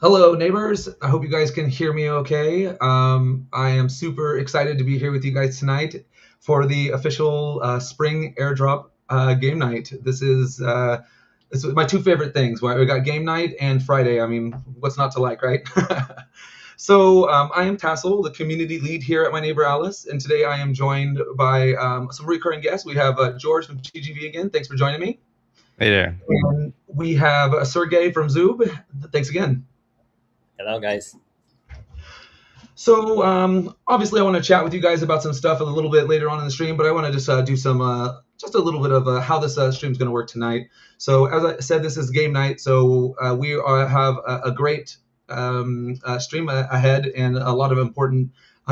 Hello, neighbors. I hope you guys can hear me okay. I am super excited to be here with you guys tonight for the official spring airdrop game night. This is my two favorite things. We got game night and Friday. I mean, what's not to like, right? I am Tassel, the community lead here at My Neighbor Alice, and today I am joined by some recurring guests. We have George from TGV again. Thanks for joining me. Hey there. And we have Sergey from Zoob. Thanks again. Hello, guys. Obviously, I want to chat with you guys about some stuff a little bit later on in the stream, but I want to just do just a little bit of how this stream is going to work tonight. So, as I said, this is game night, so have a great stream ahead and a lot of important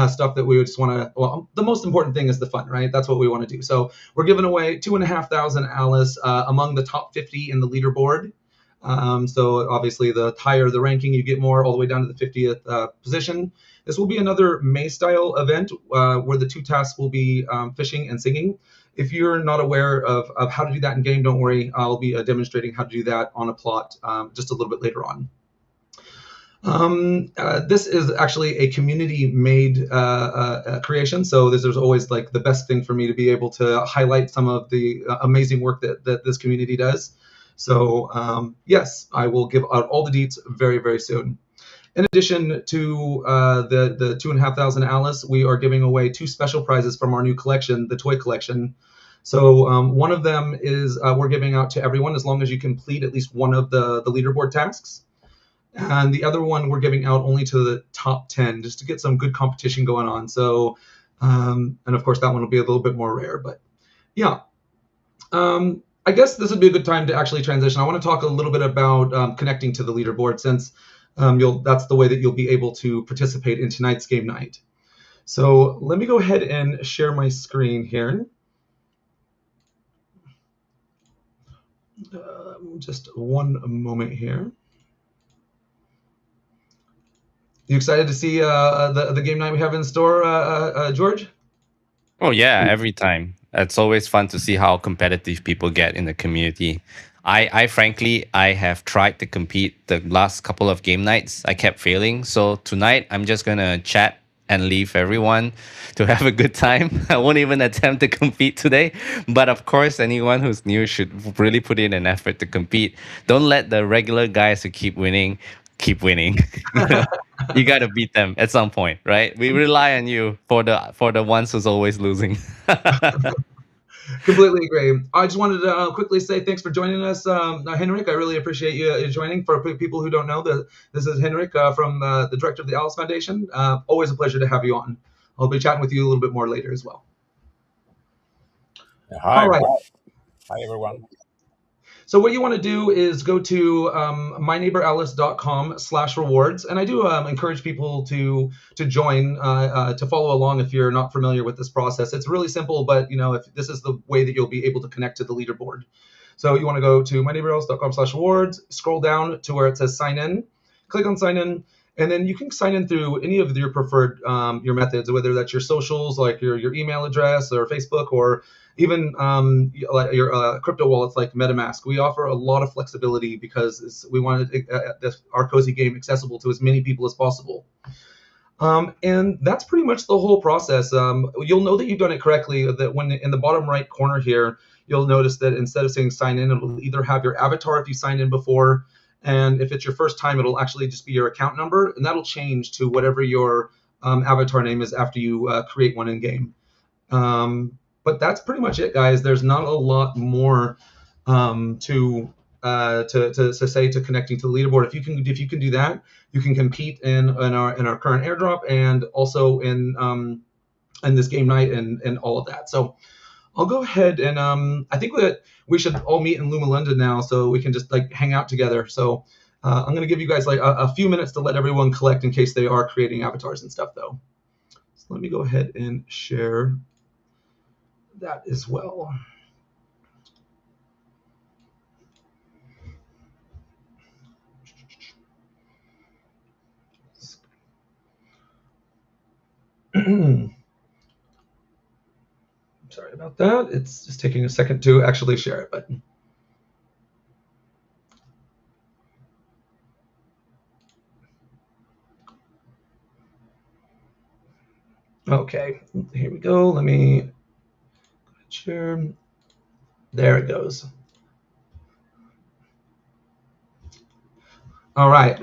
stuff that we would just want to. Well, the most important thing is the fun, right? That's what we want to do. So, we're giving away 2,500 Alice among the top 50 in the leaderboard. So obviously, the higher the ranking, you get more, all the way down to the 50th position. This will be another May-style event where the two tasks will be fishing and singing. If you're not aware of how to do that in game, don't worry. I'll be demonstrating how to do that on a plot just a little bit later on. This is actually a community-made creation, so there's always like the best thing for me to be able to highlight some of the amazing work that this community does. So yes, I will give out all the deets very, very soon. In addition to the 2,500 Alice, we are giving away two special prizes from our new collection, the toy collection. So one of them is we're giving out to everyone as long as you complete at least one of the leaderboard tasks. And the other one we're giving out only to the top 10, just to get some good competition going on. So, and of course, that one will be a little bit more rare. But yeah, I guess this would be a good time to actually transition. I want to talk a little bit about connecting to the leaderboard, since that's the way that you'll be able to participate in tonight's game night. So let me go ahead and share my screen here. Just one moment here. You excited to see the game night we have in store, George? Oh yeah, every time. It's always fun to see how competitive people get in the community. I frankly, I have tried to compete the last couple of game nights. I kept failing. So tonight, I'm just gonna chat and leave everyone to have a good time. I won't even attempt to compete today. But of course, anyone who's new should really put in an effort to compete. Don't let the regular guys who keep winning. You got to beat them at some point, right? We rely on you for the ones who's always losing. Completely agree. I just wanted to quickly say thanks for joining us, Henrik. I really appreciate you joining. For people who don't know, this is Henrik from the director of the Alice Foundation. Always a pleasure to have you on. I'll be chatting with you a little bit more later as well. Hi. All right. Hi, everyone. So what you want to do is go to myneighboralice.com/rewards, and I do encourage people to join to follow along if you're not familiar with this process. It's really simple, but if this is the way that you'll be able to connect to the leaderboard. So you want to go to myneighboralice.com/rewards, scroll down to where it says sign in, click on sign in, and then you can sign in through any of your preferred your methods, whether that's your socials like your email address or Facebook, or even like your crypto wallets like MetaMask. We offer a lot of flexibility because we wanted our cozy game accessible to as many people as possible. And that's pretty much the whole process. You'll know that you've done it correctly, that when in the bottom right corner here, you'll notice that instead of saying sign in, it'll either have your avatar if you signed in before, and if it's your first time, it'll actually just be your account number, and that'll change to whatever your avatar name is after you create one in game. But that's pretty much it, guys. There's not a lot more to say to connecting to the leaderboard. If you can do that, you can compete in our current airdrop, and also in this game night and all of that. So I'll go ahead and I think that we should all meet in Luma London now, so we can just like hang out together. So I'm gonna give you guys like a few minutes to let everyone collect in case they are creating avatars and stuff, though. So let me go ahead and share that as well. Sorry about that. It's just taking a second to actually share it, but Okay, here we go. Let me share. There it goes. All right.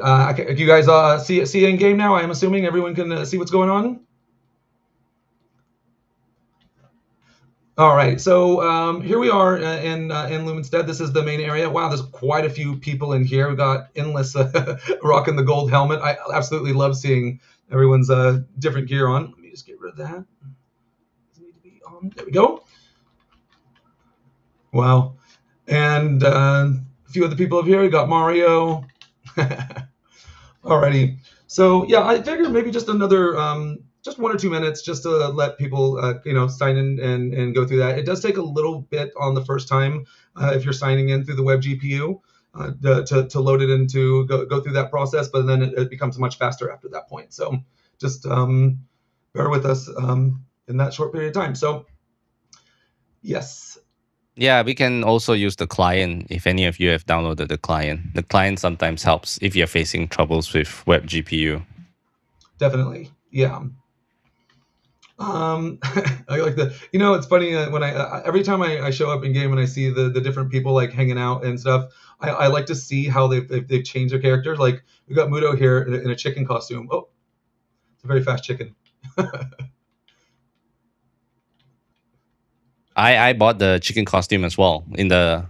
You guys see in game now? I'm assuming everyone can see what's going on. All right. So here we are in Lumenstead. This is the main area. Wow, there's quite a few people in here. We got Endless rocking the gold helmet. I absolutely love seeing everyone's different gear on. Let me just get rid of that. Doesn't need to be on. There we go. Wow. And a few other people up here. We got Mario. Alrighty. So yeah, I figured maybe just another, just 1 or 2 minutes, just to let people, sign in and go through that. It does take a little bit on the first time if you're signing in through the web GPU to load it into go through that process, but then it becomes much faster after that point. So just bear with us in that short period of time. So yes. Yeah, we can also use the client if any of you have downloaded the client. The client sometimes helps if you're facing troubles with web GPU. Definitely. Yeah. I like it's funny when every time I show up in game and I see the different people like hanging out and stuff, I like to see how they've changed their characters. Like we got Mudo here in a chicken costume. Oh, it's a very fast chicken. I bought the chicken costume as well in the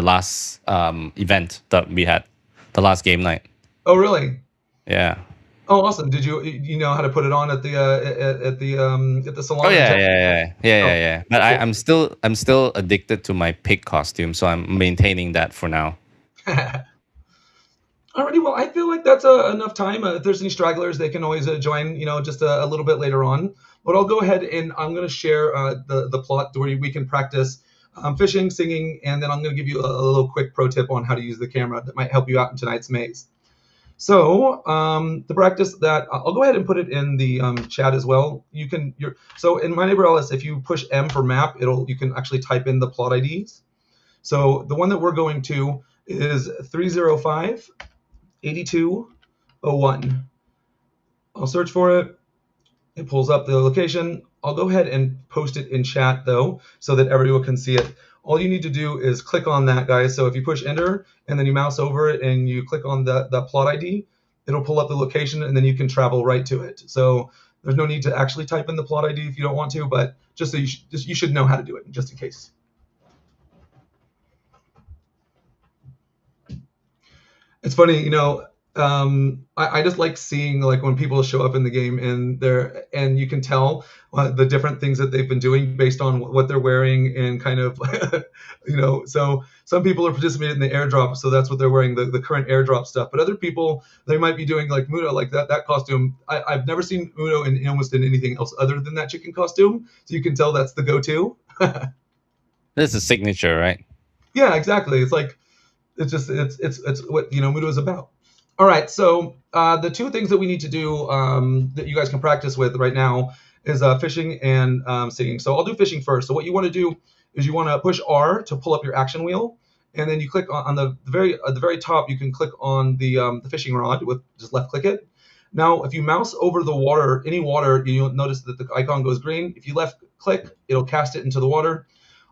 last event that we had, the last game night. Oh really? Yeah. Oh awesome! Did you know how to put it on at the salon? Oh yeah. But cool. I'm still addicted to my pig costume, so I'm maintaining that for now. Alrighty, well, I feel like that's enough time. If there's any stragglers, they can always join, just a little bit later on. But I'll go ahead and I'm going to share the plot where we can practice fishing, singing, and then I'm going to give you a little quick pro tip on how to use the camera that might help you out in tonight's maze. So the practice that I'll go ahead and put it in the chat as well. So in My Neighbor Alice, if you push M for map, you can actually type in the plot IDs. So the one that we're going to is 305. 8201. I'll search for it. It pulls up the location. I'll go ahead and post it in chat though, so that everyone can see it. All you need to do is click on that, guys. So if you push enter and then you mouse over it and you click on the plot ID, it'll pull up the location and then you can travel right to it. So there's no need to actually type in the plot ID if you don't want to, but just so you should know how to do it just in case. It's funny, I just like seeing like when people show up in the game and you can tell the different things that they've been doing based on what they're wearing and kind of, so some people are participating in the airdrop, so that's what they're wearing, the current airdrop stuff. But other people, they might be doing like Mudo, like that costume. I've never seen Mudo in almost in anything else other than that chicken costume, so you can tell that's the go-to. This is a signature, right? Yeah, exactly. It's like it's what Mudo is about. All right, so the two things that we need to do that you guys can practice with right now is fishing and singing. So I'll do fishing first. So what you want to do is you want to push R to pull up your action wheel, and then you click on the very top. You can click on the fishing rod with just left click it. Now, if you mouse over the water, any water, you'll notice that the icon goes green. If you left click, it'll cast it into the water.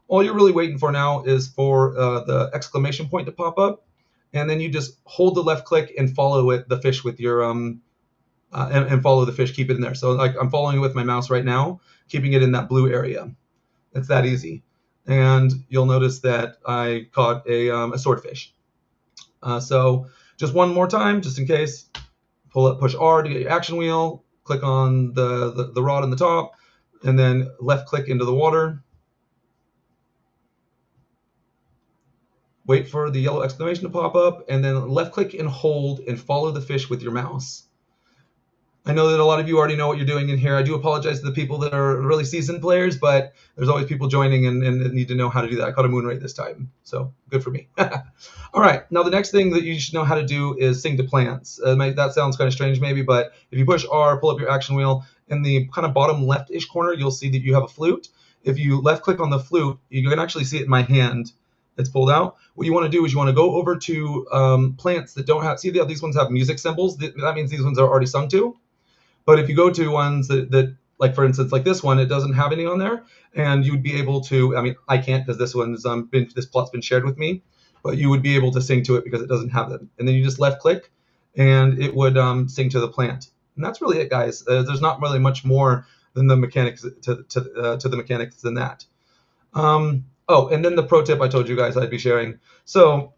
All you're really waiting for now is for the exclamation point to pop up, and then you just hold the left click and follow the fish with your and follow the fish. Keep it in there. So like I'm following it with my mouse right now, keeping it in that blue area. It's that easy. And you'll notice that I caught a swordfish. So just one more time, just in case. Push R to get your action wheel. Click on the rod on the top, and then left click into the water. Wait for the yellow exclamation to pop up, and then left click and hold and follow the fish with your mouse. I know that a lot of you already know what you're doing in here. I do apologize to the people that are really seasoned players, but there's always people joining and need to know how to do that. I caught a moon ray this time, so good for me. All right, now the next thing that you should know how to do is sing to plants. That sounds kind of strange maybe, but if you push R, pull up your action wheel, in the kind of bottom left-ish corner, you'll see that you have a flute. If you left click on the flute, you can actually see it in my hand. It's pulled out. What you want to do is you want to go over to plants that don't have, see these ones have music symbols. That means these ones are already sung to. But if you go to ones that like for instance like this one, it doesn't have any on there, and you'd be able to. I mean, I can't because this one's this plot's been shared with me, but you would be able to sync to it because it doesn't have them. And then you just left click, and it would sync to the plant. And that's really it, guys. There's not really much more than the mechanics to the mechanics than that. Oh, and then the pro tip I told you guys I'd be sharing. So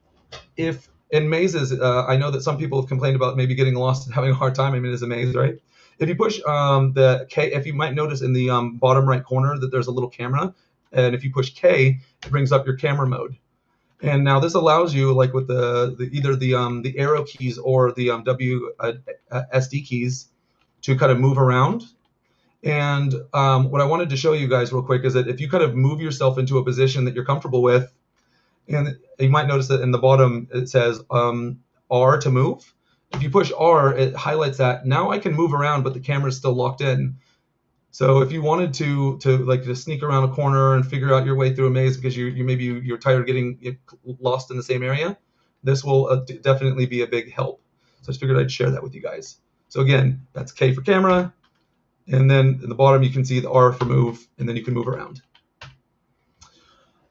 if in mazes, I know that some people have complained about maybe getting lost and having a hard time. I mean, it's a maze, right? If you push the K, if you might notice in the bottom right corner that there's a little camera, and if you push K, it brings up your camera mode. And now this allows you, like with either the arrow keys or the SD keys, to kind of move around. And what I wanted to show you guys real quick is that if you kind of move yourself into a position that you're comfortable with, and you might notice that in the bottom it says R to move. If you push R, it highlights that. Now I can move around, but the camera's still locked in. So if you wanted to like just sneak around a corner and figure out your way through a maze because you're tired of getting lost in the same area, this will definitely be a big help. So I just figured I'd share that with you guys. So again, that's K for camera, and then in the bottom you can see the R for move, and then you can move around.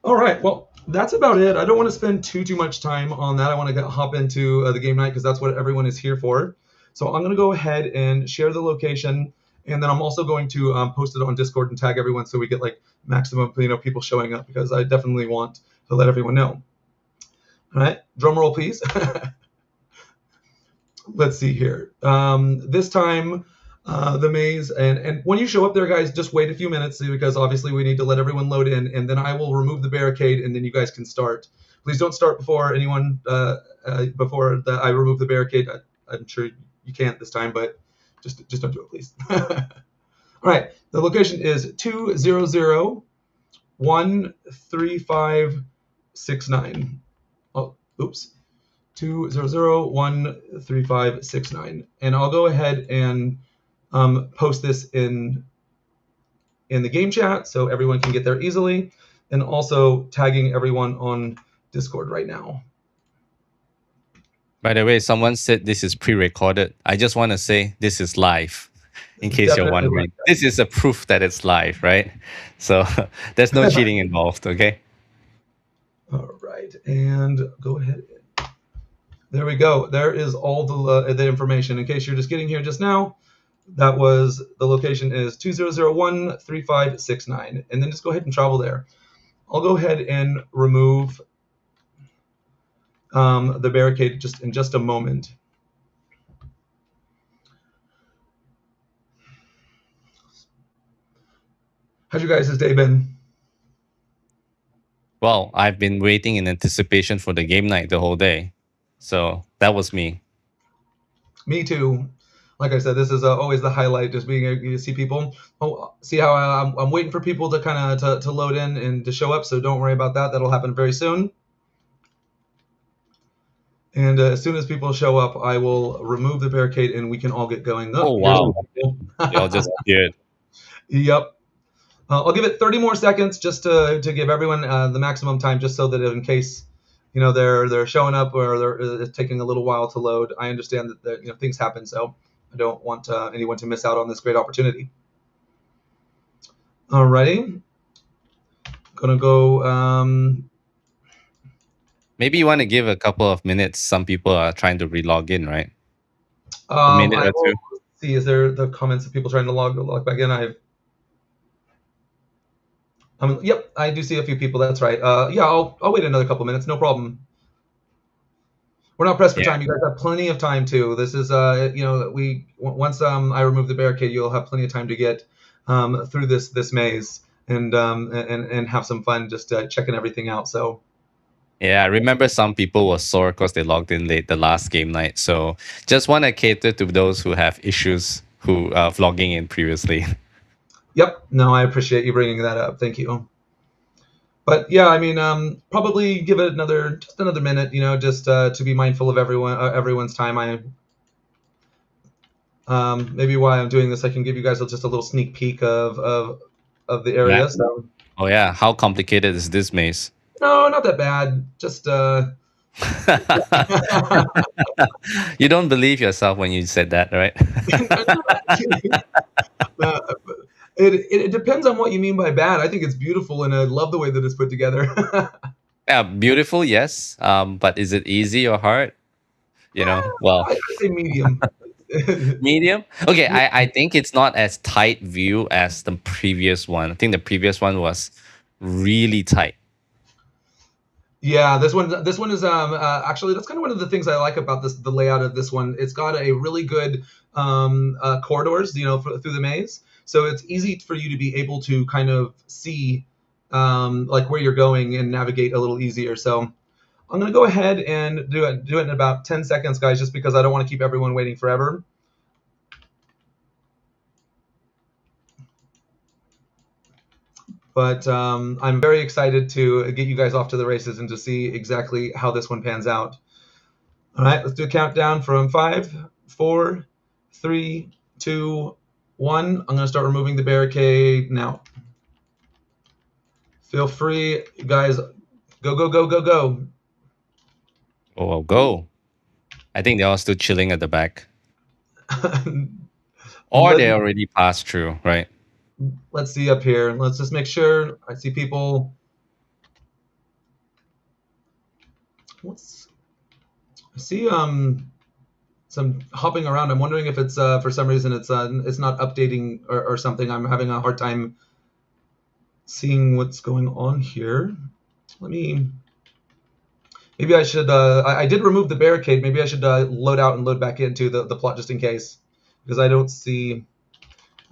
All right, well, that's about it. I don't want to spend too much time on that. I want to hop into the game night because that's what everyone is here for. So I'm going to go ahead and share the location, and then I'm also going to post it on Discord and tag everyone so we get like maximum people showing up, because I definitely want to let everyone know. All right, drum roll, please. Let's see here. This time, the maze, and when you show up there, guys, just wait a few minutes because obviously we need to let everyone load in, and then I will remove the barricade, and then you guys can start. Please don't start before anyone I remove the barricade. I'm sure you can't this time, but just don't do it, please. All right, the location is 200-13569. Oh, oops. 200-13569, and I'll go ahead and post this in the game chat so everyone can get there easily, and also tagging everyone on Discord right now. By the way, someone said this is pre-recorded. I just want to say this is live, in case you're wondering. This is a proof that it's live, right? So there's no cheating involved, okay? All right, and go ahead. There we go. There is all the information. In case you're just getting here just now, that was the location is 200-13569, and then just go ahead and travel there. I'll go ahead and remove the barricade in just a moment. How's your guys' day been? Well, I've been waiting in anticipation for the game night the whole day. So that was me. Me too. Like I said, this is always the highlight, just being able to see people. Oh, see how I'm waiting for people to kind of to load in and to show up. So don't worry about that. That'll happen very soon. And as soon as people show up, I will remove the barricade and we can all get going. Oh, wow. Y'all just good. Yep. I'll give it 30 more seconds just to give everyone the maximum time, just so that in case they're showing up or they're taking a little while to load. I understand that things happen, so I don't want anyone to miss out on this great opportunity. Alrighty, gonna go. Maybe you want to give a couple of minutes. Some people are trying to re-log in, right? A minute or two. See, is there the comments of people trying to log back in? Yep, I do see a few people. That's right. Yeah, I'll wait another couple minutes. No problem. We're not pressed for time. You guys have plenty of time too. This is once I remove the barricade, you'll have plenty of time to get through this maze and have some fun just checking everything out. So. Yeah, I remember some people were sore because they logged in late the last game night. So just want to cater to those who have issues who are logging in previously. Yep. No, I appreciate you bringing that up. Thank you. But yeah, I mean, probably give it just another minute, just to be mindful of everyone's time. Maybe while I'm doing this, I can give you guys just a little sneak peek of the area. So. Oh yeah, how complicated is this maze? No, not that bad. Just You don't believe yourself when you said that, right? Uh, it depends on what you mean by bad. I think it's beautiful, and I love the way that it's put together. Yeah, beautiful, yes. But is it easy or hard? Well, I say medium. medium. Okay, I think it's not as tight view as the previous one. I think the previous one was really tight. Yeah, this one is actually that's kind of one of the things I like about the layout of this one. It's got a really good corridors, through the maze, so it's easy for you to be able to kind of see like where you're going and navigate a little easier. So I'm gonna go ahead and do it in about 10 seconds, guys, just because I don't want to keep everyone waiting forever. But I'm very excited to get you guys off to the races and to see exactly how this one pans out. All right, let's do a countdown from 5, 4, 3, 2, 1. I'm going to start removing the barricade now. Feel free, guys. Go, go, go, go, go. Oh, well, go. I think they're all still chilling at the back. Or they already passed through, right? Let's see up here. Let's just make sure. I see people. I see some hopping around. I'm wondering if it's for some reason it's not updating or something. I'm having a hard time seeing what's going on here. Maybe I should. I did remove the barricade. Maybe I should load out and load back into the plot just in case, because I don't see.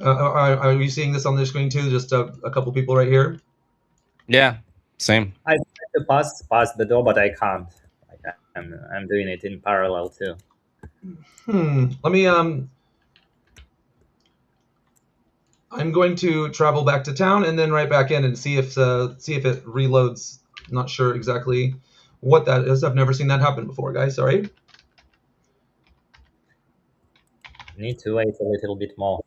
Are you seeing this on the screen too? Just a couple people right here. Yeah, same. I tried to pass the door, but I can't. Like, I'm doing it in parallel too. Let me. I'm going to travel back to town and then right back in and see if it reloads. Not sure exactly what that is. I've never seen that happen before, guys. Sorry. Need to wait a little bit more.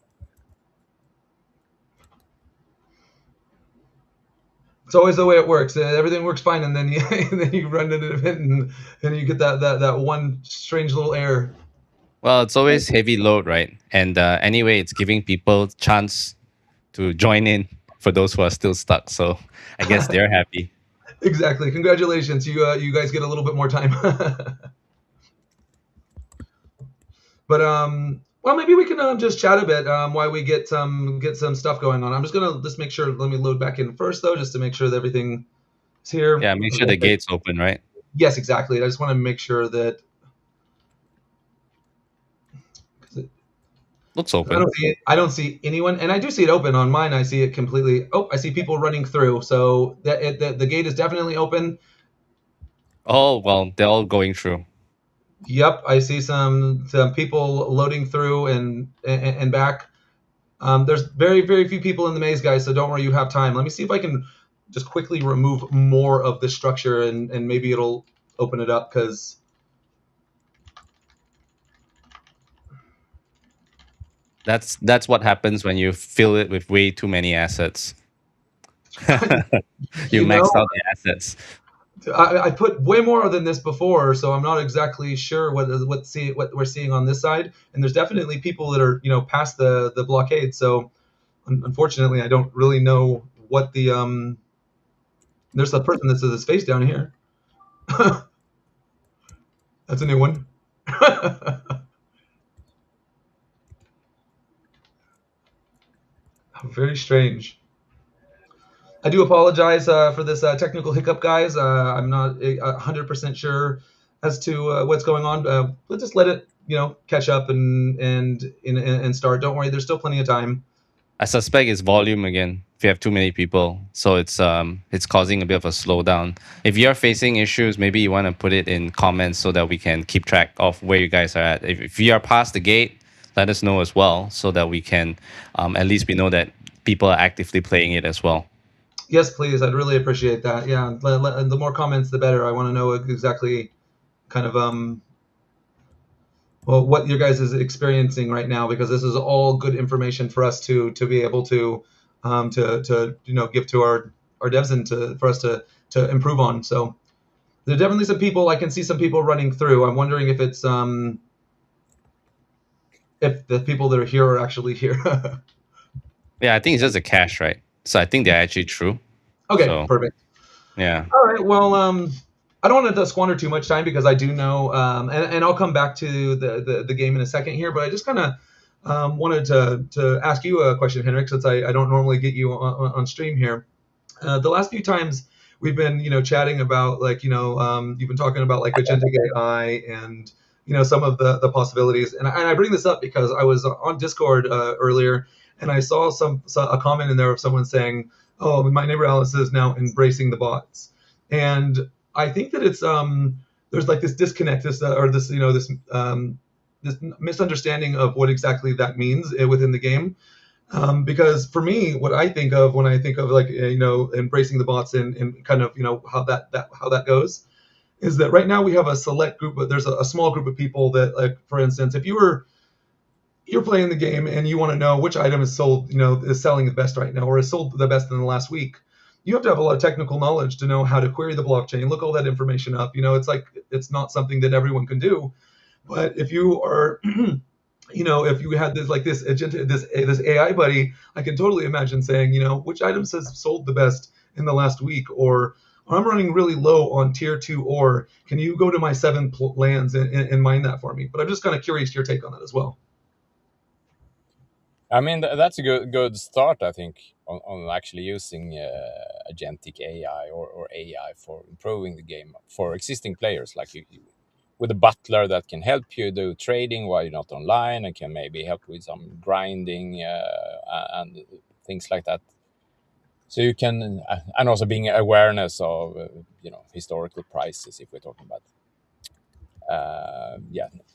It's always the way it works. Everything works fine, and then you run into an event and you get that one strange little error. Well, it's always heavy load, right? And anyway, it's giving people chance to join in for those who are still stuck. So I guess they're happy. Exactly. Congratulations. You guys get a little bit more time. But well, maybe we can just chat a bit while we get some stuff going on. I'm just gonna make sure. Let me load back in first though, just to make sure that everything is here. Yeah, make sure the gate's open, right? Yes, exactly. I just want to make sure that looks open. I don't see anyone, and I do see it open on mine. I see it completely. Oh, I see people running through. So the gate is definitely open. Oh well, they're all going through. Yep, I see some people loading through and back. There's very, very few people in the maze, guys, so don't worry, you have time. Let me see if I can just quickly remove more of the structure and maybe it'll open it up, because that's what happens when you fill it with way too many assets. you maxed out the assets. I put way more than this before, so I'm not exactly sure what we're seeing on this side. And there's definitely people that are past the blockade. So unfortunately, I don't really know what the There's a person that says his face down here. That's a new one. Very strange. I do apologize for this technical hiccup, guys. I'm not 100% sure as to what's going on. Let's just let it, catch up and start. Don't worry, there's still plenty of time. I suspect it's volume again. If you have too many people, so it's causing a bit of a slowdown. If you're facing issues, maybe you want to put it in comments so that we can keep track of where you guys are at. If you are past the gate, let us know as well, so that we can at least we know that people are actively playing it as well. Yes, please. I'd really appreciate that. Yeah, the more comments, the better. I want to know exactly kind of what your guys is experiencing right now, because this is all good information for us to be able to give to our devs and for us to improve on. So There are definitely some people. I can see some people running through. I'm wondering if the people that are here are actually here. Yeah, I think it's just a cache, right? So I think they're actually true. Okay, So perfect. yeah. All right. Well, I don't want to squander too much time because I do know, and I'll come back to the game in a second here, but I just kind of wanted to ask you a question, Henrik, since I don't normally get you on stream here. The last few times we've been, chatting about like, you've been talking about like agentic AI and, some of the possibilities. And I bring this up because I was on Discord earlier and I saw a comment in there of someone saying, "Oh, my neighbor Alice is now embracing the bots," and I think that it's there's like this disconnect, this misunderstanding of what exactly that means within the game, because for me, what I think of when I think of like embracing the bots and kind of how that goes is that right now we have a select group, but there's a small group of people that, like, for instance, if you're playing the game and you want to know which item is sold, is selling the best right now or is sold the best in the last week, you have to have a lot of technical knowledge to know how to query the blockchain, look all that information up. It's like it's not something that everyone can do. But if you are if you had this like this agent, this AI buddy, I can totally imagine saying, which items has sold the best in the last week, or I'm running really low on tier two ore. Can you go to my seven lands and mine that for me? But I'm just kind of curious your take on that as well. I mean, that's a good start, I think, on actually using agentic AI or AI for improving the game for existing players, like with a butler that can help you do trading while you're not online and can maybe help with some grinding and things like that. So you can, and also being awareness of historical prices if we're talking about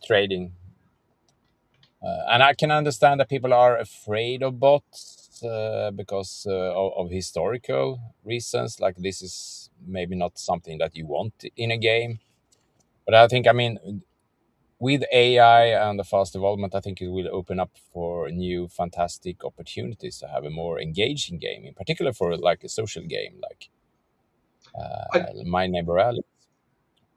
trading. And I can understand that people are afraid of bots because of historical reasons. Like, this is maybe not something that you want in a game. But I think, I mean, with AI and the fast development, I think it will open up for new fantastic opportunities to have a more engaging game, in particular for like a social game like My Neighbor Alice.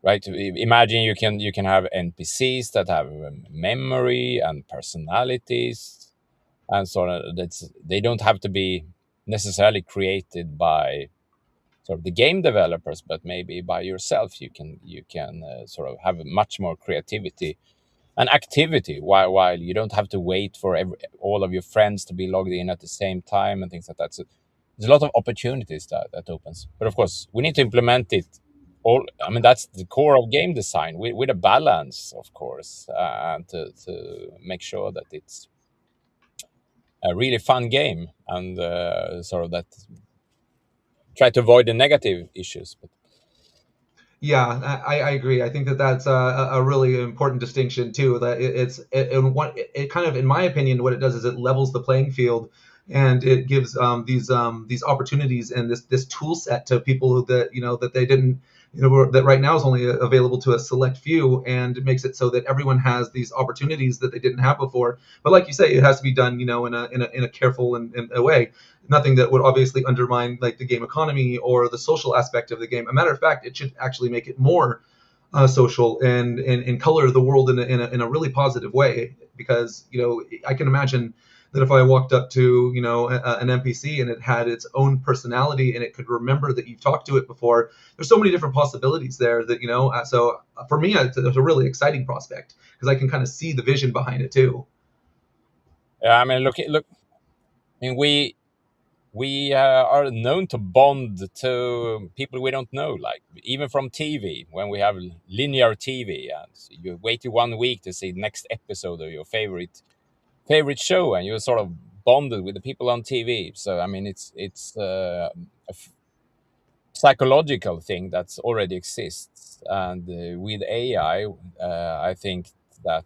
Right? Imagine you can have NPCs that have memory and personalities, and sort of they don't have to be necessarily created by sort of the game developers, but maybe by yourself. You can sort of have much more creativity and activity while you don't have to wait for all of your friends to be logged in at the same time and things like that. So there's a lot of opportunities that opens, but of course we need to implement it all. I mean, that's the core of game design, with a balance, of course, and to make sure that it's a really fun game, and sort of that try to avoid the negative issues. But Yeah, I agree. I think that that's a really important distinction too. That it kind of, in my opinion, what it does is it levels the playing field, and it gives these opportunities and this tool set to people that that they didn't that right now is only available to a select few, and it makes it so that everyone has these opportunities that they didn't have before. But like you say, it has to be done in a careful and in a way, nothing that would obviously undermine like the game economy or the social aspect of the game. A matter of fact, it should actually make it more social and color the world in a really positive way. Because I can imagine that if I walked up to an NPC and it had its own personality and it could remember that you've talked to it before, there's so many different possibilities there that so for me it's a really exciting prospect because I can kind of see the vision behind it too. yeah, I mean, look. I mean, we are known to bond to people we don't know, like even from TV, when we have linear TV and you wait 1 week to see the next episode of your favorite show, and you're sort of bonded with the people on TV. So I mean, it's psychological thing that's already exists, and with AI, I think that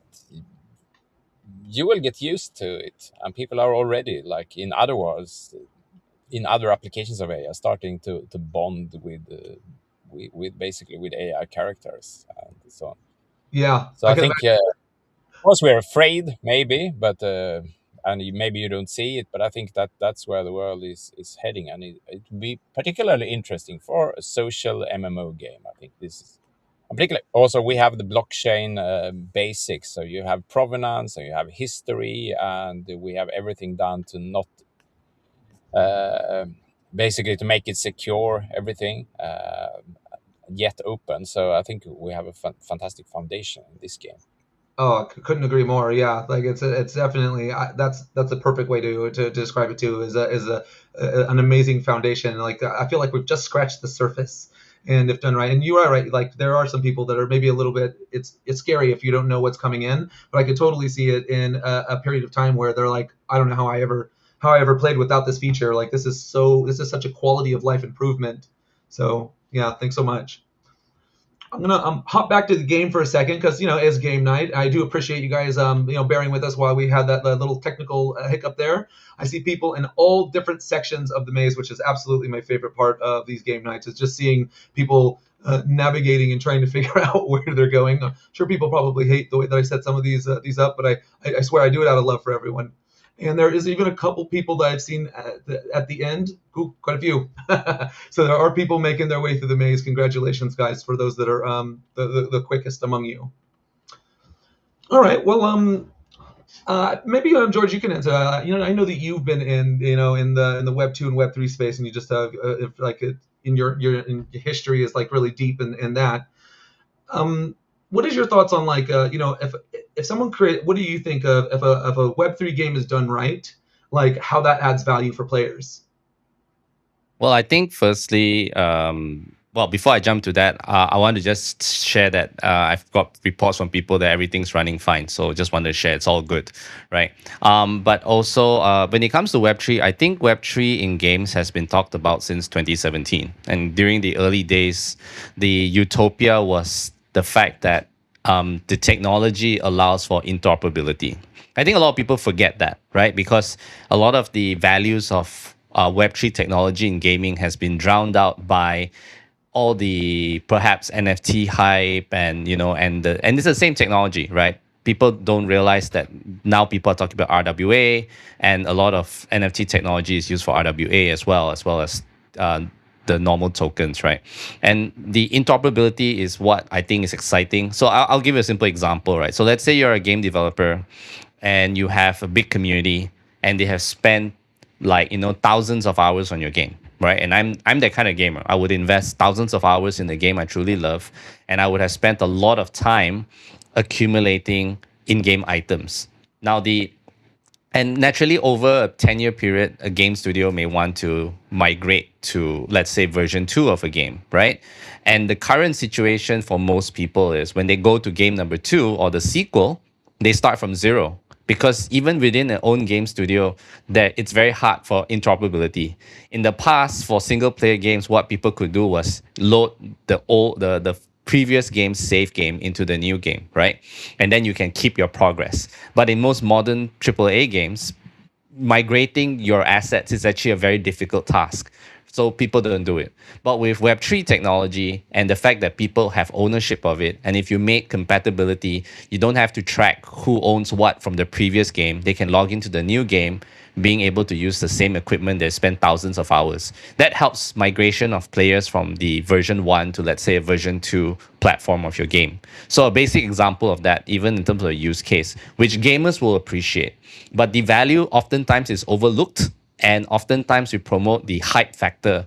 you will get used to it, and people are already, like, in other words, in other applications of AI, starting to bond with basically with AI characters and so on. Yeah, So I I can think, of course, we're afraid maybe, but and maybe you don't see it, but I think that that's where the world is heading, and it would be particularly interesting for a social MMO game. I think this is particularly. Also, we have the blockchain basics, so you have provenance and you have history, and we have everything done to not uh, basically to make it secure, everything yet open. So I think we have a fantastic foundation in this game. Oh, couldn't agree more. Yeah, like it's definitely that's the perfect way to describe it too. An amazing foundation. Like I feel like we've just scratched the surface, and if done right. And you are right. Like there are some people that are maybe a little bit. It's scary if you don't know what's coming in. But I could totally see it in a period of time where they're like, I don't know how I ever played without this feature. Like this is such a quality of life improvement. So yeah, thanks so much. I'm gonna hop back to the game for a second because it's game night. I do appreciate you guys bearing with us while we had that little technical hiccup there. I see people in all different sections of the maze, which is absolutely my favorite part of these game nights. Is just seeing people navigating and trying to figure out where they're going. I'm sure people probably hate the way that I set some of these up, but I swear I do it out of love for everyone. And there is even a couple people that I've seen at the end. Ooh, quite a few. So there are people making their way through the maze. Congratulations, guys, for those that are the quickest among you. All right. Well, maybe George, you can answer. I know that you've been in the Web 2 and Web 3 space, and you just have in your history is like really deep in that. What is your thoughts on if someone what do you think of if a Web3 game is done right, like how that adds value for players? Well, I think firstly, before I jump to that, I want to just share that I've got reports from people that everything's running fine. So just wanted to share it's all good, right? But also, when it comes to Web3, I think Web3 in games has been talked about since 2017. And during the early days, the utopia was the fact that the technology allows for interoperability. I think a lot of people forget that, right? Because a lot of the values of Web3 technology in gaming has been drowned out by all the perhaps NFT hype and it's the same technology, right? People don't realize that now people are talking about RWA, and a lot of NFT technology is used for RWA as well as the normal tokens, right? And the interoperability is what I think is exciting. So I'll give you a simple example, right? So let's say you're a game developer and you have a big community and they have spent thousands of hours on your game, right? And I'm that kind of gamer. I would invest thousands of hours in the game I truly love, and I would have spent a lot of time accumulating in-game items. And naturally, over a 10-year period, a game studio may want to migrate to, let's say, version 2 of a game, right? And the current situation for most people is when they go to game number 2 or the sequel, they start from zero. Because even within their own game studio, that it's very hard for interoperability. In the past, for single-player games, what people could do was load the previous game's save game into the new game, right? And then you can keep your progress. But in most modern AAA games, migrating your assets is actually a very difficult task. So people don't do it. But with Web3 technology and the fact that people have ownership of it, and if you make compatibility, you don't have to track who owns what from the previous game. They can log into the new game, being able to use the same equipment they spent thousands of hours. That helps migration of players from the version 1 to, let's say, a version 2 platform of your game. So a basic example of that, even in terms of a use case, which gamers will appreciate. But the value oftentimes is overlooked, and oftentimes we promote the hype factor,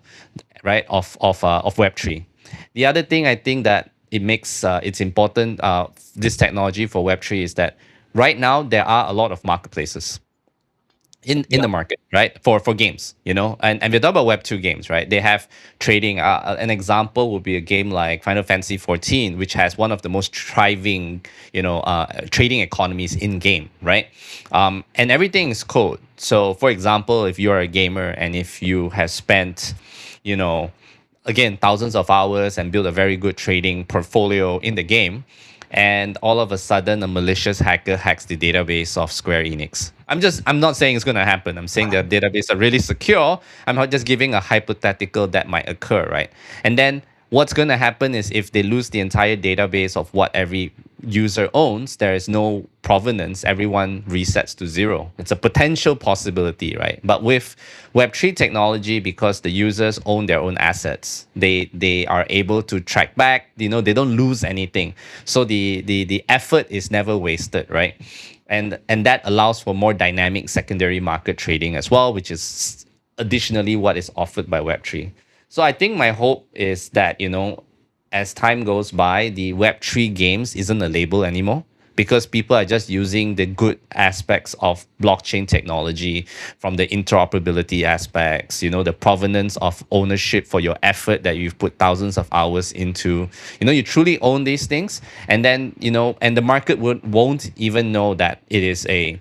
right, of Web3. The other thing I think that it makes it's important, this technology for Web3, is that right now there are a lot of marketplaces in the market, right? For games, and we're talking about Web 2 games, right? They have trading. An example would be a game like Final Fantasy 14, which has one of the most thriving, trading economies in game, right? And everything is code. So, for example, if you are a gamer and if you have spent, again, thousands of hours and build a very good trading portfolio in the game, and all of a sudden a malicious hacker hacks the database of Square Enix. I'm not saying it's going to happen. I'm saying their database are really secure. I'm not just giving a hypothetical that might occur, right? And then what's going to happen is if they lose the entire database of what every user owns, there is no provenance. Everyone resets to zero. It's a potential possibility, right? But with Web3 technology, because the users own their own assets, they are able to track back. They don't lose anything. So the effort is never wasted, right? And that allows for more dynamic secondary market trading as well, which is additionally what is offered by Web3. So I think my hope is that, as time goes by, the Web3 games isn't a label anymore, because people are just using the good aspects of blockchain technology, from the interoperability aspects, the provenance of ownership for your effort that you've put thousands of hours into. You truly own these things. And then, and the market won't even know that it is a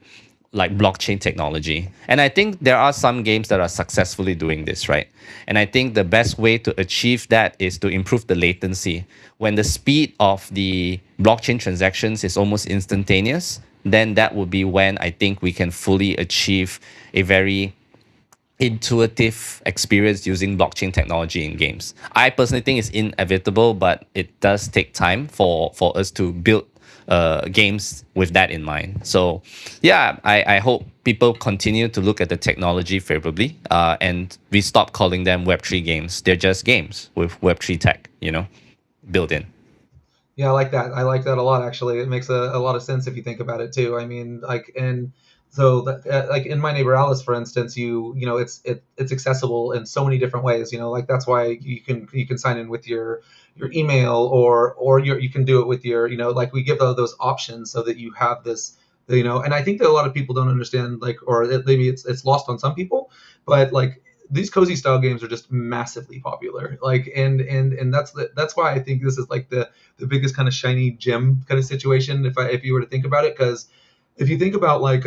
like blockchain technology. And I think there are some games that are successfully doing this, right? And I think the best way to achieve that is to improve the latency. When the speed of the blockchain transactions is almost instantaneous, then that would be when I think we can fully achieve a very intuitive experience using blockchain technology in games. I personally think it's inevitable, but it does take time for us to build games with that in mind. So, yeah, I hope people continue to look at the technology favorably, and we stop calling them Web3 games. They're just games with Web3 tech, built in. Yeah, I like that. I like that a lot, actually. It makes a lot of sense if you think about it too. I mean, like, and so that, like in My Neighbor Alice, for instance, it's accessible in so many different ways. Like that's why you can sign in with your email, or you can do it with your, like we give those options so that you have this. And I think that a lot of people don't understand, like, or maybe it's lost on some people, but like these cozy style games are just massively popular. Like, and that's why I think this is like the biggest kind of shiny gem kind of situation, if you were to think about it. Because if you think about like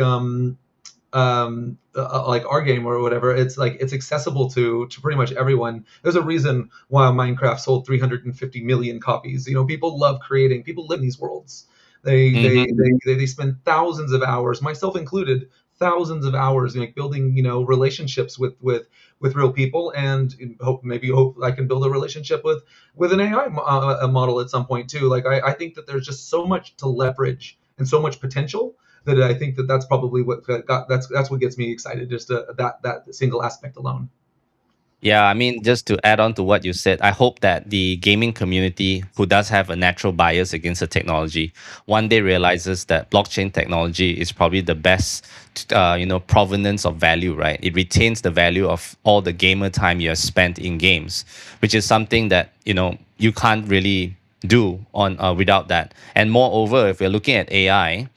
our game or whatever, it's like it's accessible to pretty much everyone. There's a reason why Minecraft sold 350 million copies. People love creating. People live in these worlds. They spend thousands of hours, myself included, thousands of hours, like building relationships with real people, and hope I can build a relationship with an AI a model at some point too. Like I think that there's just so much to leverage and so much potential, that I think that's probably that's what gets me excited, just that single aspect alone. Yeah, I mean, just to add on to what you said, I hope that the gaming community, who does have a natural bias against the technology, one day realizes that blockchain technology is probably the best, provenance of value, right? It retains the value of all the gamer time you have spent in games, which is something that, you can't really do on without that. And moreover, if you're looking at AI,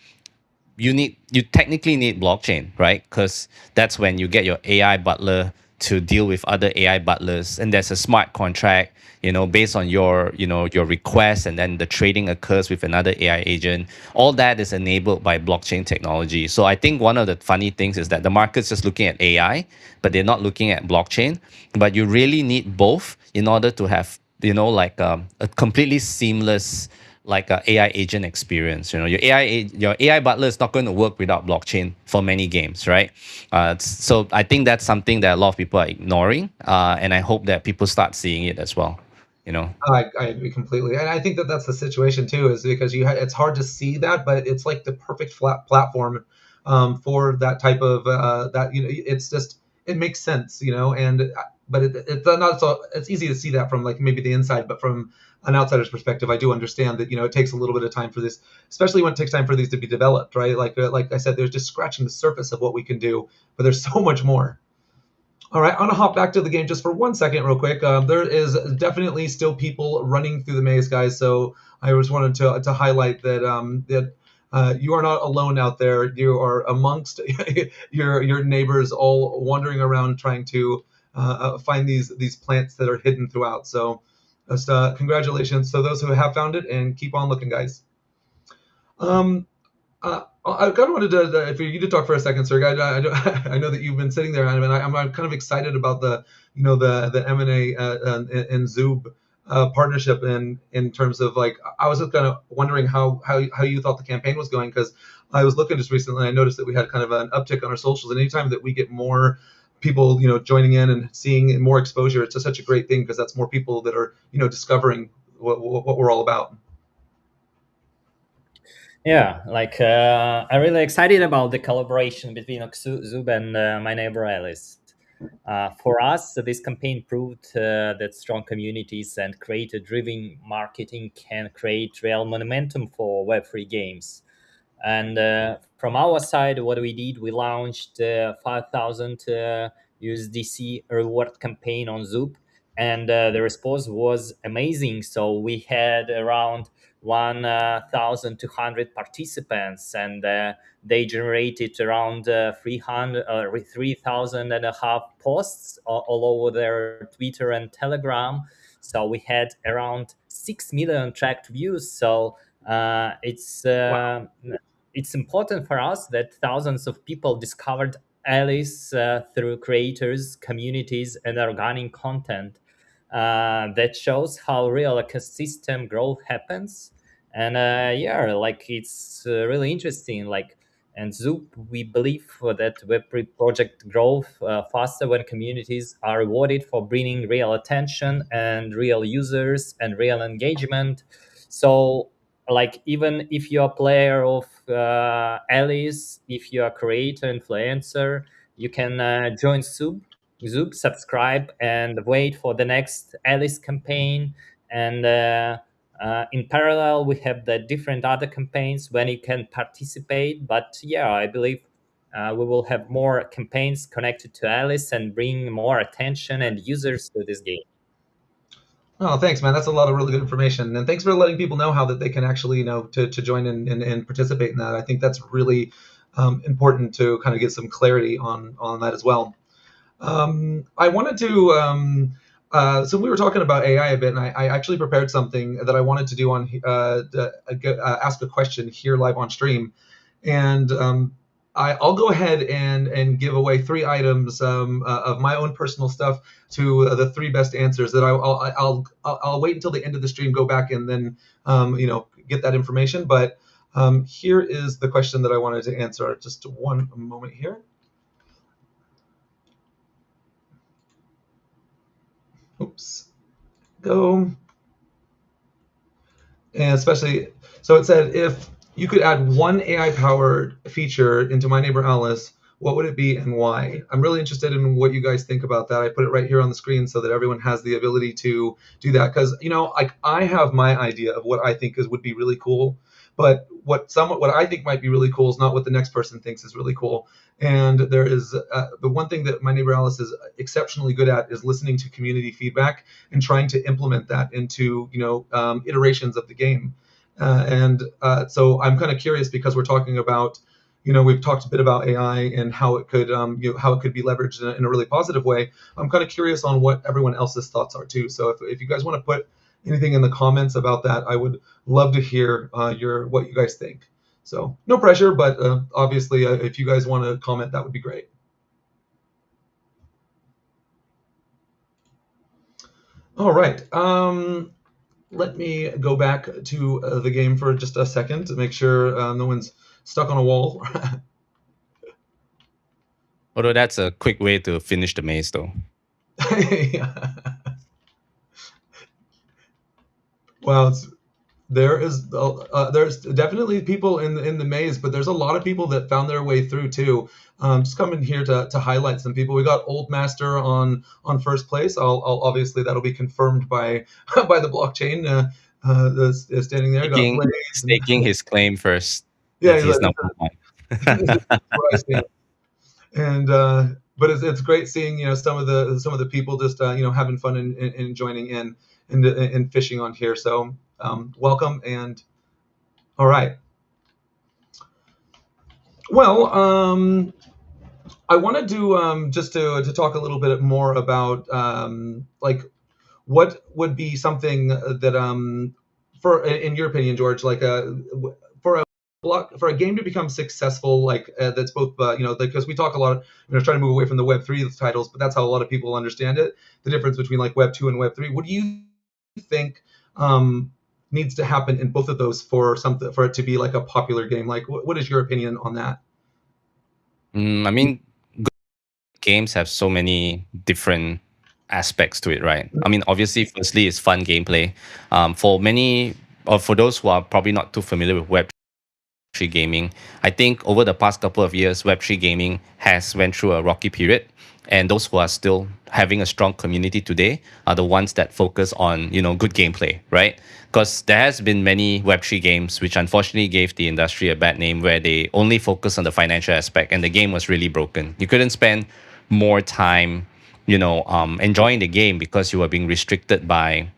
you technically need blockchain, right? Because that's when you get your AI butler to deal with other AI butlers, and there's a smart contract, based on your request, and then the trading occurs with another AI agent. All that is enabled by blockchain technology. So I think one of the funny things is that the market's just looking at AI, but they're not looking at blockchain. But you really need both in order to have, like a completely seamless, like a AI agent experience. Your AI butler is not going to work without blockchain for many games, right? So I think that's something that a lot of people are ignoring, and I hope that people start seeing it as well. I agree completely, and I think that that's the situation too, is because it's hard to see that, but it's like the perfect flat platform for that type of that. It's just, it makes sense, and but it's not so it's easy to see that from like maybe the inside, but from an outsider's perspective, I do understand that it takes a little bit of time for this, especially when it takes time for these to be developed, right? Like I said, there's just scratching the surface of what we can do, but there's so much more. All right, I'm gonna hop back to the game just for 1 second, real quick. There is definitely still people running through the maze, guys. So I just wanted to highlight that you are not alone out there. You are amongst your neighbors, all wandering around trying to find these plants that are hidden throughout. So, just congratulations to those who have found it, and keep on looking, guys. I kind of wanted to, for you to talk for a second, sir. I know that you've been sitting there, and I'm kind of excited about the M&A and Zoob partnership in terms of, like, I was just kind of wondering how you thought the campaign was going, because I was looking just recently and I noticed that we had kind of an uptick on our socials, and anytime that we get more people joining in and seeing more exposure, it's just such a great thing, because that's more people that are discovering what we're all about. Yeah, like I'm really excited about the collaboration between Zub and my neighbor Alice. For us, this campaign proved that strong communities and creator-driven marketing can create real momentum for Web3 games. And from our side, what we did, we launched 5,000 USDC reward campaign on Zoop, and the response was amazing. So we had around 1,200 participants, and they generated around 3,000 and a half posts all over their Twitter and Telegram. So we had around 6 million tracked views. So it's important for us that thousands of people discovered Alice through creators, communities, and organic content. That shows how real ecosystem growth happens. And yeah, like it's really interesting. Like, and Zoop, we believe that Web3 project growth faster when communities are rewarded for bringing real attention and real users and real engagement. So like even if you're a player of Alice, if you're a creator influencer, you can join Zoop, subscribe, and wait for the next Alice campaign. And in parallel, we have the different other campaigns when you can participate. But yeah, I believe we will have more campaigns connected to Alice and bring more attention and users to this game. Oh, thanks, man. That's a lot of really good information, and thanks for letting people know how that they can actually, to join and participate in that. I think that's really important to kind of get some clarity on that as well. I wanted to. So we were talking about AI a bit, and I actually prepared something that I wanted to do on ask a question here live on stream, and I'll go ahead and give away 3 items of my own personal stuff to the 3 best answers that I'll wait until the end of the stream, go back and then get that information. But here is the question that I wanted to answer. Just one moment here. Oops. Go. And especially, so it said, if you could add one AI-powered feature into My Neighbor Alice, what would it be and why? I'm really interested in what you guys think about that. I put it right here on the screen so that everyone has the ability to do that. Because like I have my idea of what I think would be really cool, but what I think might be really cool is not what the next person thinks is really cool. And there is the one thing that My Neighbor Alice is exceptionally good at is listening to community feedback and trying to implement that into iterations of the game. So I'm kind of curious, because we're talking about, we've talked a bit about AI and how it could how it could be leveraged in a really positive way. I'm kind of curious on what everyone else's thoughts are too. So if you guys want to put anything in the comments about that, I would love to hear what you guys think. So no pressure, but obviously if you guys want to comment, that would be great. All right. Let me go back to the game for just a second to make sure no one's stuck on a wall. Although that's a quick way to finish the maze, though. Yeah. Well, there's definitely people in the maze, but there's a lot of people that found their way through too. Just coming here to highlight some people. We got Old Master on first place. I'll obviously that'll be confirmed by by the blockchain. Standing there, staking his claim first. Yeah, he's number one. And but it's great seeing some of the people just having fun and joining in and fishing on here. So welcome. And all right. Well, I wanted to just to talk a little bit more about like what would be something that for in your opinion, George, like for a game to become successful, like that's both because we talk a lot, trying to move away from the Web3 titles, but that's how a lot of people understand it. The difference between like Web2 and Web3. What do you think needs to happen in both of those for it to be like a popular game? Like, what is your opinion on that? I mean, games have so many different aspects to it, right? I mean, obviously, firstly, it's fun gameplay. For many, or for those who are probably not too familiar with Web, Web3 gaming. I think over the past couple of years, Web3 gaming has went through a rocky period, and those who are still having a strong community today are the ones that focus on good gameplay, right? Because there has been many Web3 games which unfortunately gave the industry a bad name, where they only focus on the financial aspect and the game was really broken. You couldn't spend more time enjoying the game because you were being restricted by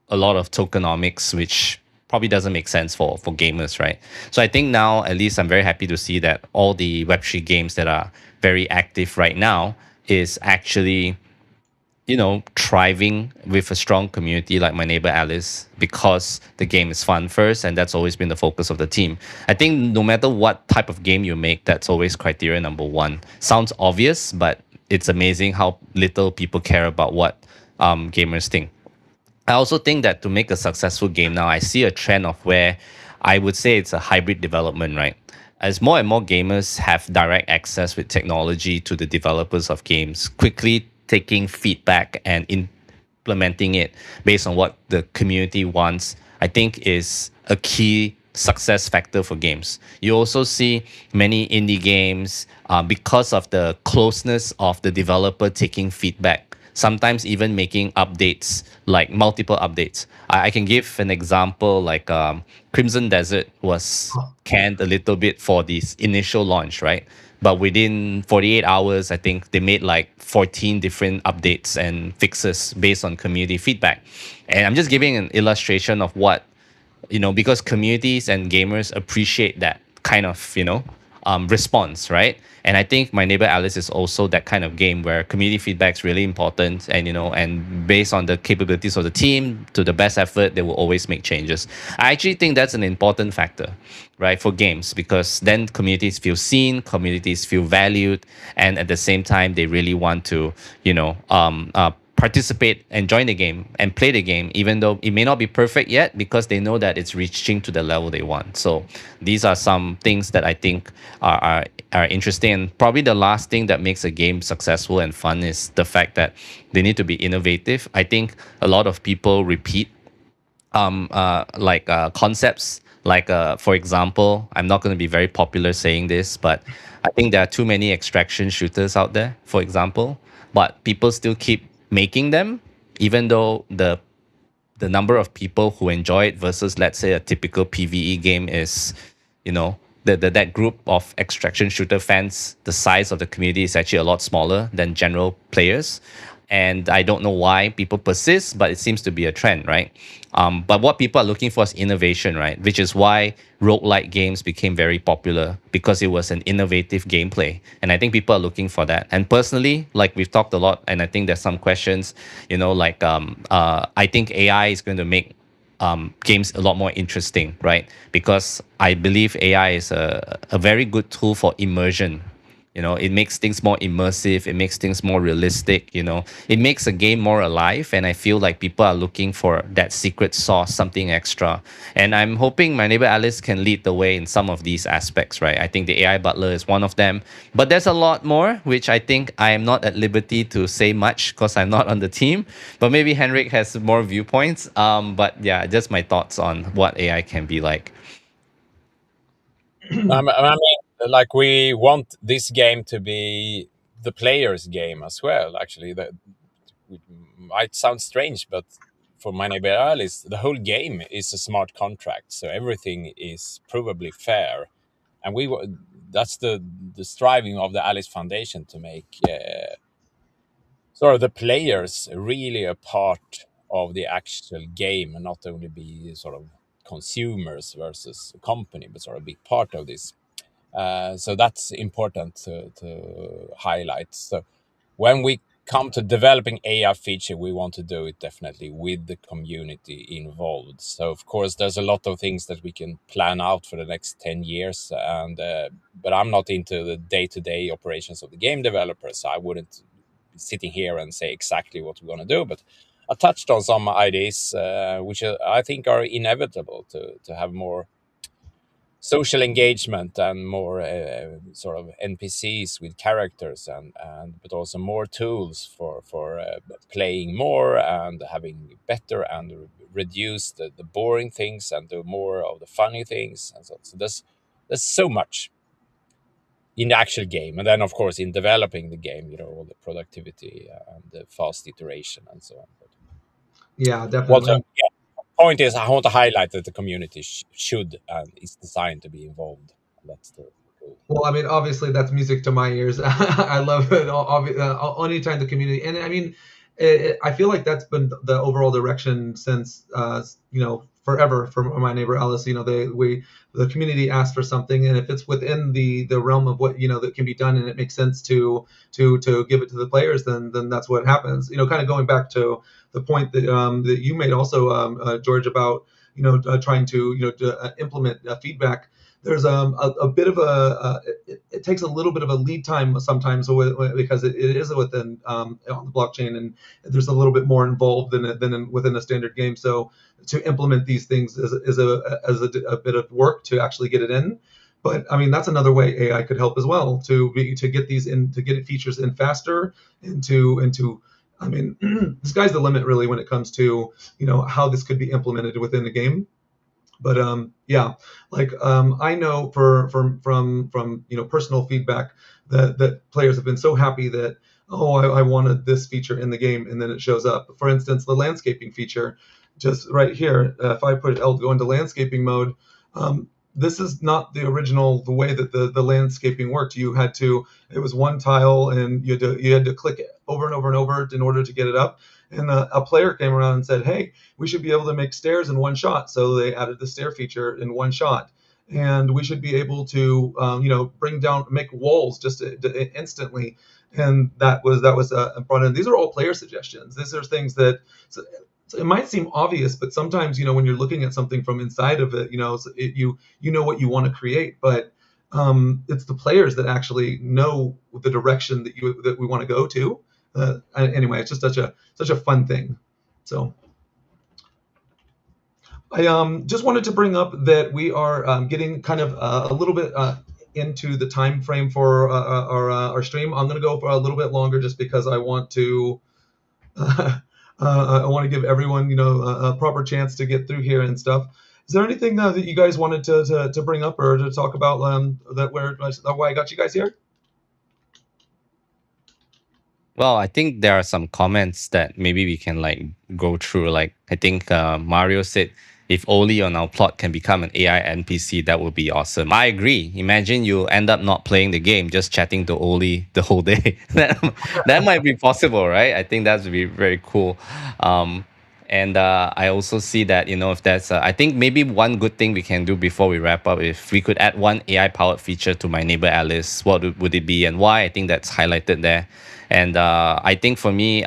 a lot of tokenomics, which probably doesn't make sense for gamers, right? So I think now, at least, I'm very happy to see that all the Web3 games that are very active right now is actually thriving with a strong community like My Neighbor Alice, because the game is fun first, and that's always been the focus of the team. I think no matter what type of game you make, that's always criteria number one. Sounds obvious, but it's amazing how little people care about what gamers think. I also think that to make a successful game now, I see a trend of where I would say it's a hybrid development, right? As more and more gamers have direct access with technology to the developers of games, quickly taking feedback and implementing it based on what the community wants, I think is a key success factor for games. You also see many indie games, because of the closeness of the developer taking feedback, sometimes even making updates, like multiple updates. I can give an example, like Crimson Desert was canned a little bit for this initial launch, right? But within 48 hours, I think they made like 14 different updates and fixes based on community feedback. And I'm just giving an illustration of what, because communities and gamers appreciate that kind of, response, right? And I think My Neighbor Alice is also that kind of game where community feedback is really important, and and based on the capabilities of the team to the best effort, they will always make changes. I actually think that's an important factor, right, for games, because then communities feel seen, communities feel valued, and at the same time, they really want to, participate and join the game and play the game, even though it may not be perfect yet, because they know that it's reaching to the level they want. So these are some things that I think are interesting. And probably the last thing that makes a game successful and fun is the fact that they need to be innovative. I think a lot of people repeat concepts, like for example, I'm not going to be very popular saying this, but I think there are too many extraction shooters out there, for example, but people still keep making them, even though the number of people who enjoy it versus, let's say, a typical PvE game is, that group of extraction shooter fans, the size of the community is actually a lot smaller than general players. And I don't know why people persist, but it seems to be a trend, right? But what people are looking for is innovation, right? Which is why roguelike games became very popular, because it was an innovative gameplay. And I think people are looking for that. And personally, like we've talked a lot, and I think there's some questions, I think AI is going to make games a lot more interesting, right? Because I believe AI is a very good tool for immersion. It makes things more immersive, it makes things more realistic, it makes a game more alive. And I feel like people are looking for that secret sauce, something extra. And I'm hoping My Neighbor Alice can lead the way in some of these aspects, right? I think the AI butler is one of them, but there's a lot more, which I think I am not at liberty to say much because I'm not on the team. But maybe Henrik has more viewpoints. But yeah, just my thoughts on what AI can be like. I mean, like, we want this game to be the player's game as well. Actually, that might sound strange, but for My Neighbor Alice, the whole game is a smart contract, so everything is provably fair, and that's the striving of the Alice Foundation, to make sort of the players really a part of the actual game, and not only be sort of consumers versus a company, but sort of be part of this. So that's important to highlight. So when we come to developing AI feature, we want to do it definitely with the community involved. So of course, there's a lot of things that we can plan out for the next 10 years, and but I'm not into the day-to-day operations of the game developers, so I wouldn't be sitting here and say exactly what we're going to do. But I touched on some ideas, which I think are inevitable to have more social engagement and more sort of NPCs with characters, and but also more tools for playing more and having better and reduce the boring things and do more of the funny things. And so there's there's so much in the actual game, and then of course in developing the game, all the productivity and the fast iteration and so on. Yeah, What definitely. point is, I want to highlight that the community should and is designed to be involved. That's the goal. Well, I mean, obviously that's music to my ears. I love it. Anytime the community, and I mean, I feel like that's been the overall direction since forever for my neighbor Alice. The community asks for something, and if it's within the realm of what that can be done, and it makes sense to give it to the players, then that's what happens. Kind of going back to the point that you made also, George, about trying to implement feedback. There's a bit of it takes a little bit of a lead time sometimes because it is within on the blockchain, and there's a little bit more involved than within a standard game. So to implement these things is a bit of work to actually get it in. But I mean, that's another way AI could help as well to get these in, to get features in faster, and to I mean, the sky's the limit really when it comes to how this could be implemented within the game. But yeah, like I know from personal feedback that players have been so happy that I wanted this feature in the game, and then it shows up. For instance, the landscaping feature, just right here. If I go into landscaping mode, this is not the way that the landscaping worked. It was one tile, and you had to click it over and over and over in order to get it up. And a player came around and said, hey, we should be able to make stairs in one shot. So they added the stair feature in one shot. And we should be able to, make walls just instantly. And that was brought in. These are all player suggestions. These are things that, so it might seem obvious, but sometimes, when you're looking at something from inside of it, you know what you want to create. But it's the players that actually know the direction that we want to go to. Anyway, it's just such a fun thing. So I just wanted to bring up that we are getting kind of a little bit into the time frame for our stream. I'm going to go for a little bit longer just because I want to give everyone a proper chance to get through here and stuff. Is there anything that you guys wanted to bring up or to talk about why I got you guys here? Well, I think there are some comments that maybe we can go through. Like I think Mario said, if Oli on our plot can become an AI NPC, that would be awesome. I agree. Imagine you end up not playing the game, just chatting to Oli the whole day. that might be possible, right? I think that would be very cool. And I also see that, if that's, I think maybe one good thing we can do before we wrap up, if we could add one AI powered feature to my neighbor Alice, what would it be and why? I think that's highlighted there. And I think for me,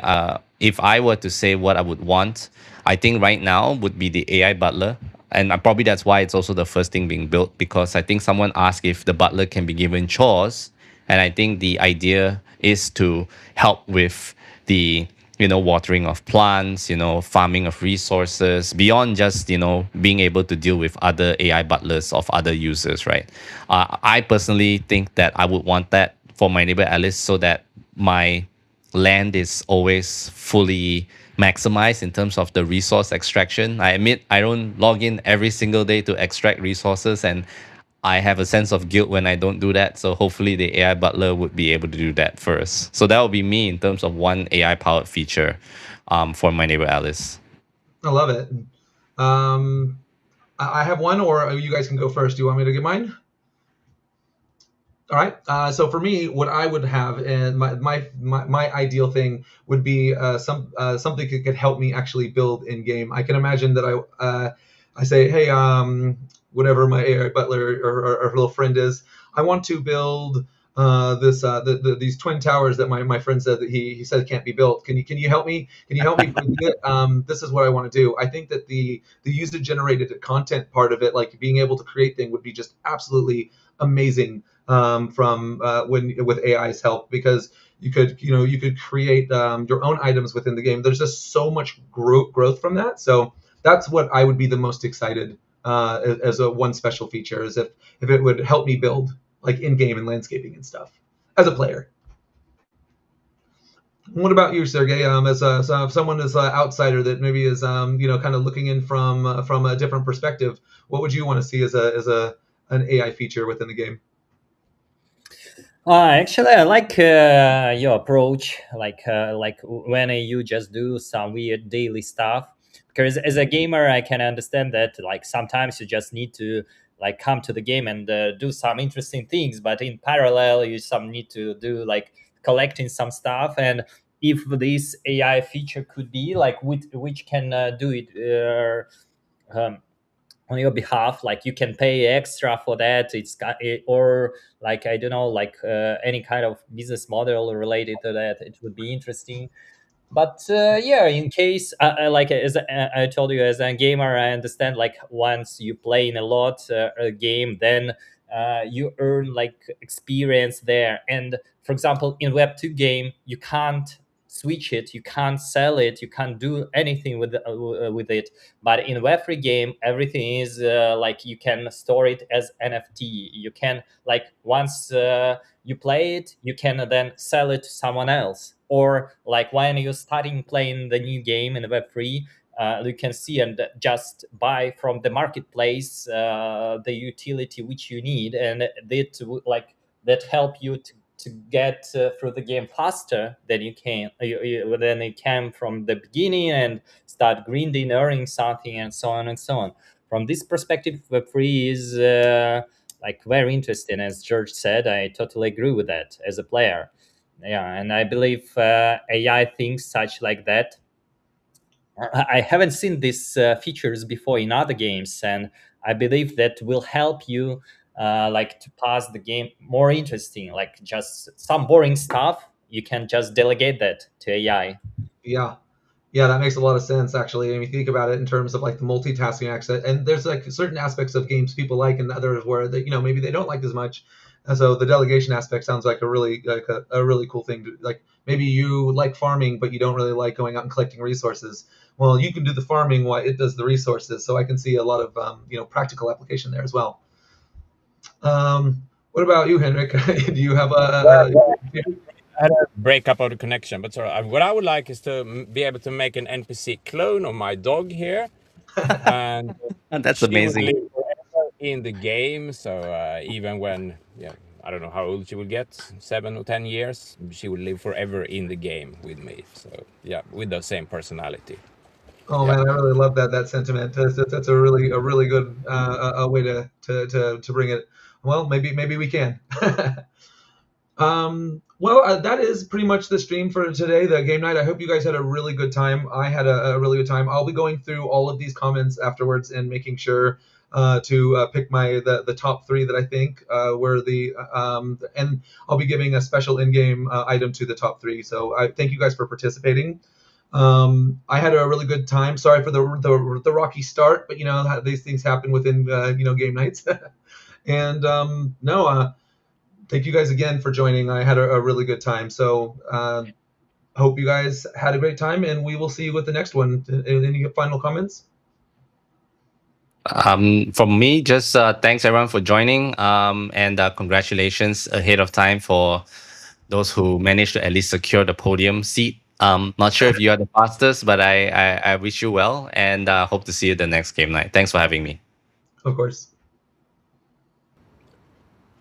if I were to say what I would want, I think right now would be the AI butler. And probably that's why it's also the first thing being built, because I think someone asked if the butler can be given chores. And I think the idea is to help with the watering of plants, farming of resources, beyond just, being able to deal with other AI butlers of other users, right? I personally think that I would want that for my neighbor Alice, so that my land is always fully maximized in terms of the resource extraction. I admit I don't log in every single day to extract resources, and I have a sense of guilt when I don't do that. So hopefully the AI butler would be able to do that first. So that would be me in terms of one AI powered feature for my neighbor Alice. I love it. I have one, or you guys can go first. Do you want me to get mine? All right. So for me, what I would have, and my ideal thing would be something that could help me actually build in game. I can imagine that I say, hey, whatever my AI butler or her little friend is, I want to build these twin towers that my friend said that he said can't be built. Can you help me? Can you help me build it? This is what I want to do. I think that the user generated content part of it, like being able to create things, would be just absolutely amazing with AI's help, because you could create your own items within the game. There's just so much growth from that. So that's what I would be the most excited as a one special feature, is if it would help me build like in game and landscaping and stuff as a player. What about you, Sergey? As someone as an outsider that maybe is kind of looking in from a different perspective, what would you want to see as an AI feature within the game? Actually, I like your approach. Like when you just do some weird daily stuff. Because as a gamer, I can understand that. Like sometimes you just need to like come to the game and do some interesting things, but in parallel, you some need to do like collecting some stuff. And if this AI feature could be like which can do it. On your behalf, like you can pay extra for that, or like I don't know, like any kind of business model related to that, it would be interesting. But yeah, in case like as I told you, as a gamer, I understand like once you play in a lot a game, then you earn like experience there. And for example, in web 2 game, you can't switch it, you can't sell it, you can't do anything with it. But in web 3 game, everything is like you can store it as NFT. You can like once you play it, you can then sell it to someone else. Or like when you're starting playing the new game in Web3, you can see and just buy from the marketplace the utility which you need, and that help you to get through the game faster than you can from the beginning, and start grinding, earning something, and so on and so on. From this perspective, Web3 is like very interesting. As George said, I totally agree with that as a player. Yeah, and I believe AI things such like that. I haven't seen these features before in other games, and I believe that will help you like to pass the game more interesting. Like just some boring stuff, you can just delegate that to AI. Yeah. Yeah, that makes a lot of sense actually. I mean, think about it in terms of like the multitasking aspect. And there's like certain aspects of games people like, and others where they, maybe they don't like as much. And so the delegation aspect sounds like a really cool thing. Like maybe you like farming, but you don't really like going out and collecting resources. Well, you can do the farming while it does the resources. So I can see a lot of practical application there as well. What about you, Henrik? Do you have I had a breakup of the connection, but sorry. What I would like is to be able to make an NPC clone of my dog here, and That's she would amazing. live forever in the game. So even when, yeah, I don't know how old she will get, 7 or 10 years, she will live forever in the game with me. So yeah, with the same personality. Oh Yeah. man, I really love that sentiment. That's a really good a way to bring it. Well, maybe we can. Well, that is pretty much the stream for today, the game night. I hope you guys had a really good time. I had a really good time. I'll be going through all of these comments afterwards and making sure to pick the top three that I think were and I'll be giving a special in-game item to the top three. So I thank you guys for participating. I had a really good time. Sorry for the rocky start, but these things happen within game nights. And no. Thank you guys again for joining. I had a really good time. So hope you guys had a great time, and we will see you with the next one. Any final comments? From me, just thanks everyone for joining, and congratulations ahead of time for those who managed to at least secure the podium seat. Not sure if you are the fastest, but I wish you well, and hope to see you the next game night. Thanks for having me. Of course.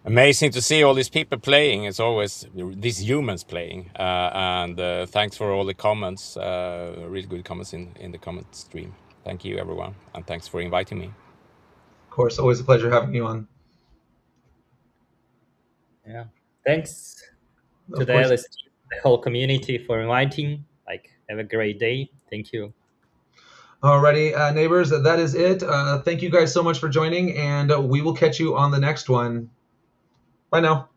Amazing to see all these people playing. It's always these humans playing. And thanks for all the comments, really good comments in the comment stream. Thank you, everyone. And thanks for inviting me. Of course, always a pleasure having you on. Yeah, thanks to Of the course. LS team, the whole community for inviting. Like, have a great day. Thank you. Alrighty, neighbors, that is it. Thank you guys so much for joining, and we will catch you on the next one. Bye now.